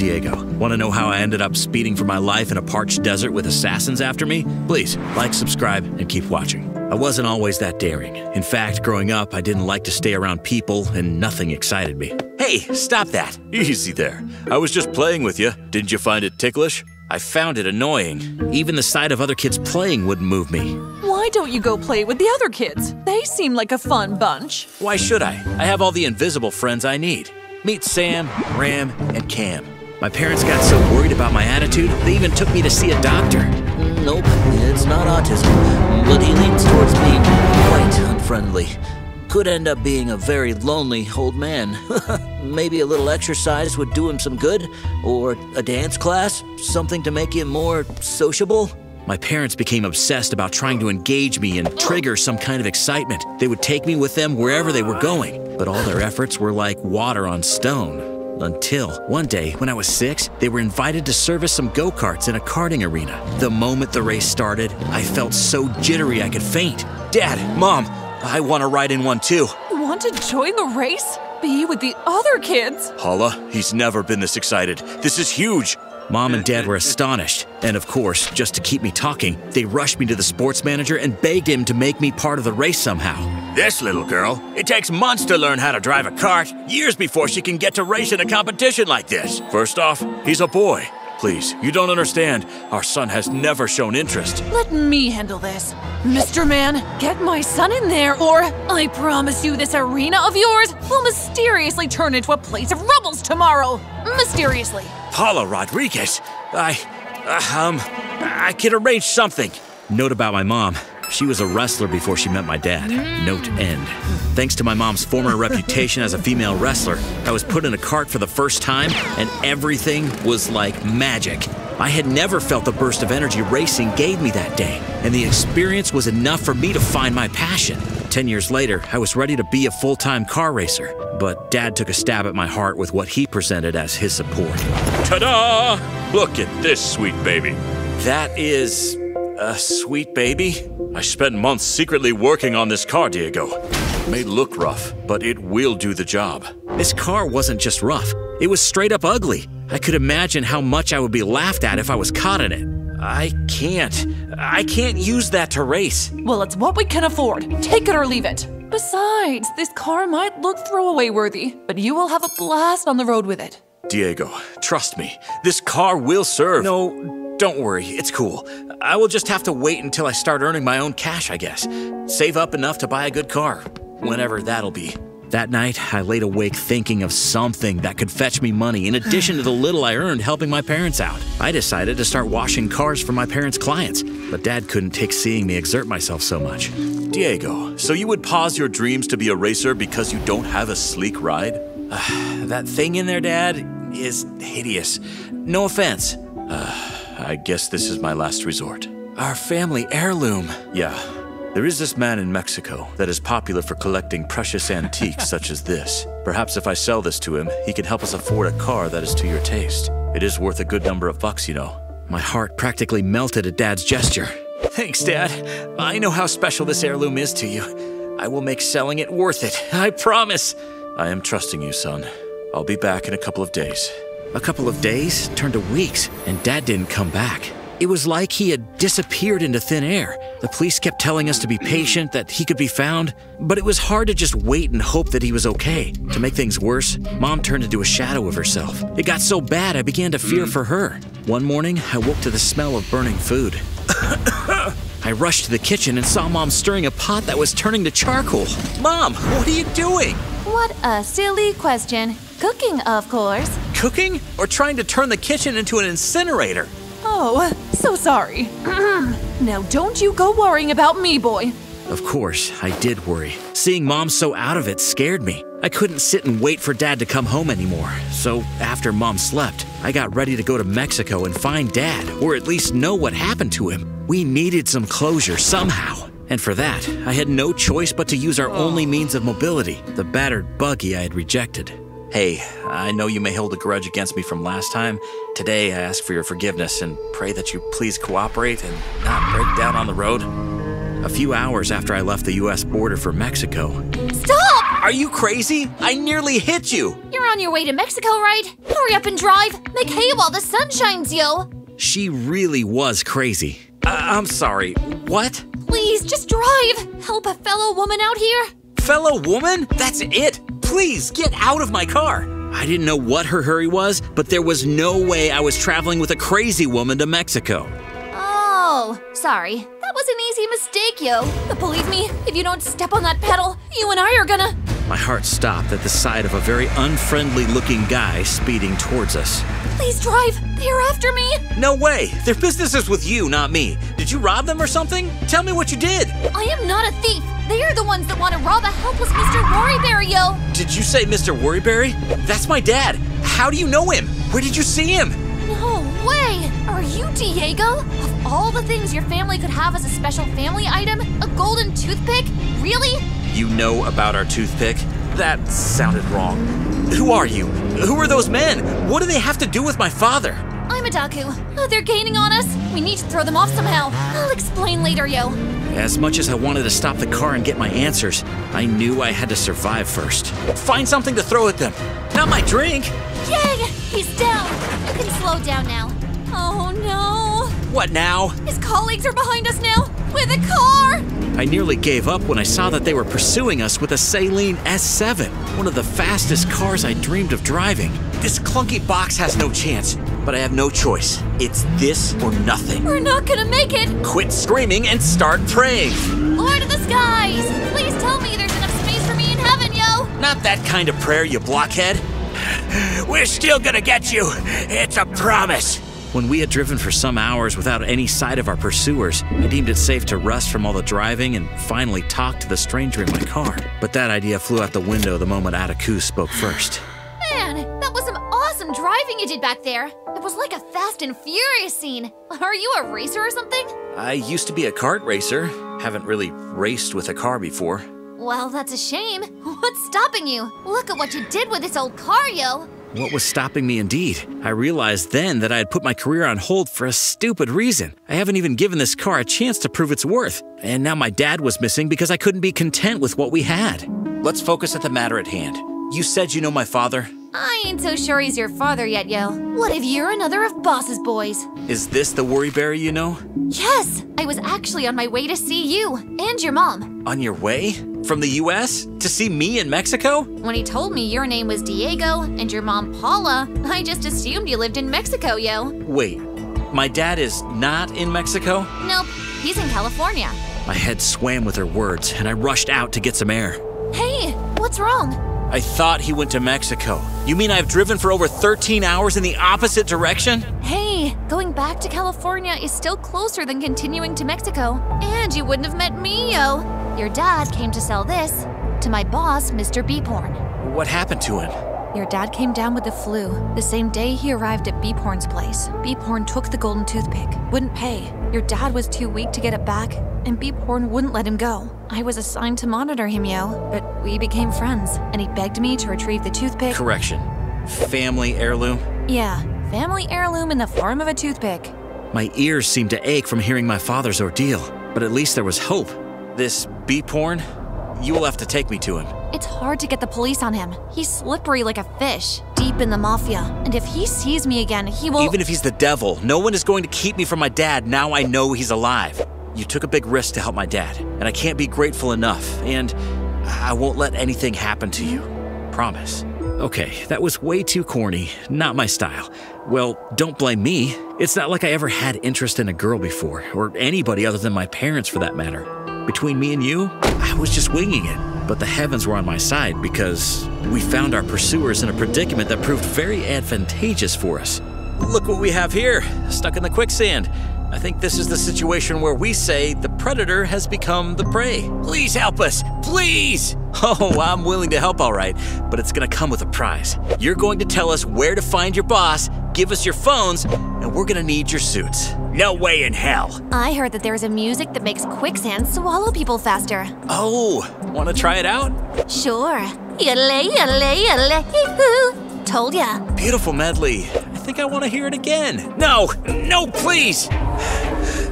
Diego. Want to know how I ended up speeding for my life in a parched desert with assassins after me? Please, like, subscribe, and keep watching. I wasn't always that daring. In fact, growing up, I didn't like to stay around people, and nothing excited me. Hey, stop that! Easy there. I was just playing with you. Didn't you find it ticklish? I found it annoying. Even the sight of other kids playing wouldn't move me. Why don't you go play with the other kids? They seem like a fun bunch. Why should I? I have all the invisible friends I need. Meet Sam, Ram, and Cam. My parents got so worried about my attitude, they even took me to see a doctor. Nope, it's not autism, but he leans towards being quite unfriendly. Could end up being a very lonely old man. Maybe a little exercise would do him some good, or a dance class, something to make him more sociable. My parents became obsessed about trying to engage me and trigger some kind of excitement. They would take me with them wherever they were going, but all their efforts were like water on stone. Until one day, when I was 6, they were invited to service some go-karts in a karting arena. The moment the race started, I felt so jittery I could faint. Dad, Mom, I want to ride in one too. You want to join the race? Be with the other kids? Paula, he's never been this excited. This is huge. Mom and Dad were astonished, and of course, just to keep me talking, they rushed me to the sports manager and begged him to make me part of the race somehow. This little girl, it takes months to learn how to drive a kart, years before she can get to race in a competition like this. First off, he's a boy. Please, you don't understand. Our son has never shown interest. Let me handle this. Mr. Man, get my son in there, or I promise you this arena of yours will mysteriously turn into a place of rebels tomorrow. Mysteriously. Paula Rodriguez, I can arrange something. Note about my mom. She was a wrestler before she met my dad. Note end. Thanks to my mom's former reputation as a female wrestler, I was put in a cart for the first time, and everything was like magic. I had never felt the burst of energy racing gave me that day, and the experience was enough for me to find my passion. 10 years later, I was ready to be a full-time car racer, but Dad took a stab at my heart with what he presented as his support. Ta-da! Look at this sweet baby. That is a sweet baby? I spent months secretly working on this car, Diego. It may look rough, but it will do the job. This car wasn't just rough. It was straight up ugly. I could imagine how much I would be laughed at if I was caught in it. I can't use that to race. Well, it's what we can afford. Take it or leave it. Besides, this car might look throwaway worthy, but you will have a blast on the road with it. Diego, trust me. This car will serve. No, don't worry. It's cool. I will just have to wait until I start earning my own cash, I guess. Save up enough to buy a good car, whenever that'll be. That night, I laid awake thinking of something that could fetch me money in addition to the little I earned helping my parents out. I decided to start washing cars for my parents' clients, but Dad couldn't take seeing me exert myself so much. Diego, so you would pause your dreams to be a racer because you don't have a sleek ride? That thing in there, Dad, is hideous. No offense. I guess this is my last resort. Our family heirloom. Yeah. There is this man in Mexico that is popular for collecting precious antiques such as this. Perhaps if I sell this to him, he can help us afford a car that is to your taste. It is worth a good number of bucks, you know. My heart practically melted at Dad's gesture. Thanks, Dad. I know how special this heirloom is to you. I will make selling it worth it. I promise. I am trusting you, son. I'll be back in a couple of days. A couple of days turned to weeks, and Dad didn't come back. It was like he had disappeared into thin air. The police kept telling us to be patient, that he could be found, but it was hard to just wait and hope that he was okay. To make things worse, Mom turned into a shadow of herself. It got so bad I began to fear for her. One morning, I woke to the smell of burning food. I rushed to the kitchen and saw Mom stirring a pot that was turning to charcoal. Mom, what are you doing? What a silly question. Cooking, of course. Cooking? Or trying to turn the kitchen into an incinerator? Oh, so sorry. Now don't you go worrying about me, boy. Of course, I did worry. Seeing Mom so out of it scared me. I couldn't sit and wait for Dad to come home anymore. So after Mom slept, I got ready to go to Mexico and find Dad, or at least know what happened to him. We needed some closure somehow. And for that, I had no choice but to use our only means of mobility, the battered buggy I had rejected. Hey, I know you may hold a grudge against me from last time. Today, I ask for your forgiveness and pray that you please cooperate and not break down on the road. A few hours after I left the U.S. border for Mexico. Stop! Are you crazy? I nearly hit you! You're on your way to Mexico, right? Hurry up and drive. Make hay while the sun shines, yo. She really was crazy. I'm sorry, what? Please, just drive. Help a fellow woman out here. Fellow woman? That's it! Please, get out of my car! I didn't know what her hurry was, but there was no way I was traveling with a crazy woman to Mexico. Oh, sorry. That was an easy mistake, yo. But believe me, if you don't step on that pedal, you and I are gonna… My heart stopped at the sight of a very unfriendly-looking guy speeding towards us. Please drive. They're after me. No way! Their business is with you, not me. Did you rob them or something? Tell me what you did! I am not a thief. They are the ones that want to rob a helpless Mr. Worryberry, yo. Did you say Mr. Worryberry? That's my dad. How do you know him? Where did you see him? No way! Are you Diego? Of all the things your family could have as a special family item, a golden toothpick? Really? You know about our toothpick? That sounded wrong. Who are you? Who are those men? What do they have to do with my father? I'm Adaku. Oh, they're gaining on us. We need to throw them off somehow. I'll explain later, yo. As much as I wanted to stop the car and get my answers, I knew I had to survive first. Find something to throw at them. Not my drink. Yay! He's down. You can slow down now. Oh no. What now? His colleagues are behind us now with a car. I nearly gave up when I saw that they were pursuing us with a Saleen S7, one of the fastest cars I dreamed of driving. This clunky box has no chance, but I have no choice. It's this or nothing. We're not gonna make it. Quit screaming and start praying. Lord of the skies, please tell me there's enough space for me in heaven, yo. Not that kind of prayer, you blockhead. We're still gonna get you. It's a promise. When we had driven for some hours without any sight of our pursuers, I deemed it safe to rest from all the driving and finally talk to the stranger in my car. But that idea flew out the window the moment Adaku spoke first. Man, that was some awesome driving you did back there. It was like a Fast and Furious scene. Are you a racer or something? I used to be a kart racer. Haven't really raced with a car before. Well, that's a shame. What's stopping you? Look at what you did with this old car, yo. What was stopping me indeed? I realized then that I had put my career on hold for a stupid reason. I haven't even given this car a chance to prove its worth. And now my dad was missing because I couldn't be content with what we had. Let's focus at the matter at hand. You said you know my father? I ain't so sure he's your father yet, yo. What if you're another of Boss's boys? Is this the Worryberry you know? Yes, I was actually on my way to see you and your mom. On your way? From the US? To see me in Mexico? When he told me your name was Diego and your mom Paula, I just assumed you lived in Mexico, yo. Wait, my dad is not in Mexico? Nope, he's in California. My head swam with her words, and I rushed out to get some air. Hey, what's wrong? I thought he went to Mexico. You mean I've driven for over 13 hours in the opposite direction? Hey, going back to California is still closer than continuing to Mexico. And you wouldn't have met me, yo. Your dad came to sell this to my boss, Mr. Beeporn. What happened to him? Your dad came down with the flu the same day he arrived at Beeporn's place. Beeporn took the golden toothpick, wouldn't pay. Your dad was too weak to get it back, and Beeporn wouldn't let him go. I was assigned to monitor him, yo, but we became friends, and he begged me to retrieve the toothpick. Correction. Family heirloom? Yeah, family heirloom in the form of a toothpick. My ears seemed to ache from hearing my father's ordeal, but at least there was hope. This Beeporn? You will have to take me to him. It's hard to get the police on him. He's slippery like a fish, deep in the mafia. And if he sees me again, he will… Even if he's the devil, no one is going to keep me from my dad now I know he's alive. You took a big risk to help my dad, and I can't be grateful enough, and I won't let anything happen to you. Promise. Okay, that was way too corny, not my style. Well, don't blame me. It's not like I ever had interest in a girl before, or anybody other than my parents for that matter. Between me and you, I was just winging it. But the heavens were on my side because we found our pursuers in a predicament that proved very advantageous for us. Look what we have here, stuck in the quicksand. I think this is the situation where we say the predator has become the prey. Please help us, please! Oh, I'm willing to help all right, but it's gonna come with a prize. You're going to tell us where to find your boss, give us your phones, and we're gonna need your suits. No way in hell. I heard that there's a music that makes quicksand swallow people faster. Oh, wanna try it out? Sure. Yale, yale, yale, hee-hoo. Told ya. Beautiful medley. I think I wanna hear it again. No, no, please!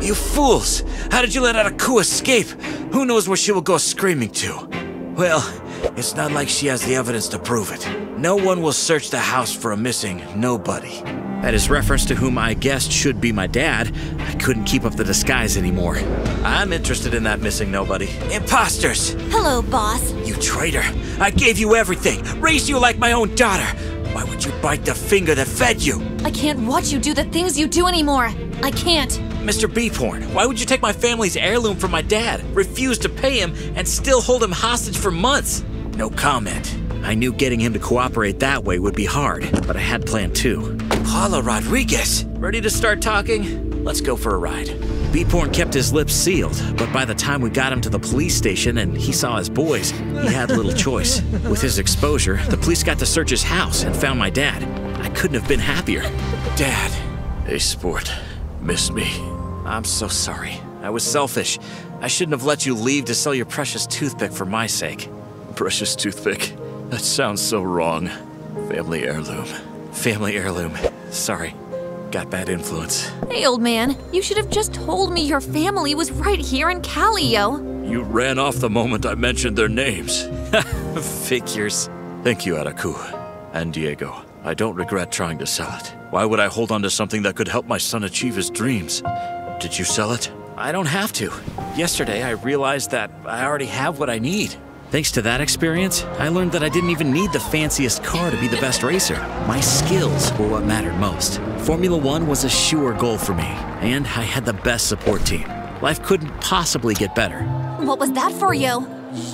You fools! How did you let Adaku escape? Who knows where she will go screaming to? Well, It's not like she has the evidence to prove it. No one will search the house for a missing nobody. At his reference to whom I guessed should be my dad, I couldn't keep up the disguise anymore. I'm interested in that missing nobody. Imposters! Hello, boss. You traitor! I gave you everything, raised you like my own daughter. Why would you bite the finger that fed you? I can't watch you do the things you do anymore. I can't. Mr. Beeporn, why would you take my family's heirloom from my dad, refuse to pay him, and still hold him hostage for months? No comment. I knew getting him to cooperate that way would be hard, but I had plan 2. Paula Rodriguez! Ready to start talking? Let's go for a ride. Beeporn kept his lips sealed, but by the time we got him to the police station and he saw his boys, he had little choice. With his exposure, the police got to search his house and found my dad. I couldn't have been happier. Dad. Hey, sport. Miss me? I'm so sorry. I was selfish. I shouldn't have let you leave to sell your precious toothpick for my sake. Precious toothpick? That sounds so wrong. Family heirloom. Family heirloom. Sorry. Got bad influence. Hey, old man, you should have just told me your family was right here in Cali, yo. You ran off the moment I mentioned their names. Figures. Thank you, Araku. And Diego. I don't regret trying to sell it. Why would I hold on to something that could help my son achieve his dreams? Did you sell it? I don't have to. Yesterday, I realized that I already have what I need. Thanks to that experience, I learned that I didn't even need the fanciest car to be the best racer. My skills were what mattered most. Formula One was a sure goal for me, and I had the best support team. Life couldn't possibly get better. What was that for, yo?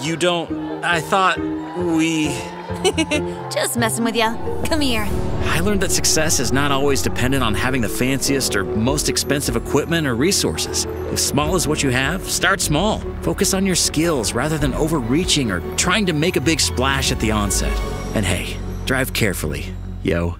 You don't... I thought we... Just messing with ya. Come here. I learned that success is not always dependent on having the fanciest or most expensive equipment or resources. If small is what you have, start small. Focus on your skills rather than overreaching or trying to make a big splash at the onset. And hey, drive carefully, yo.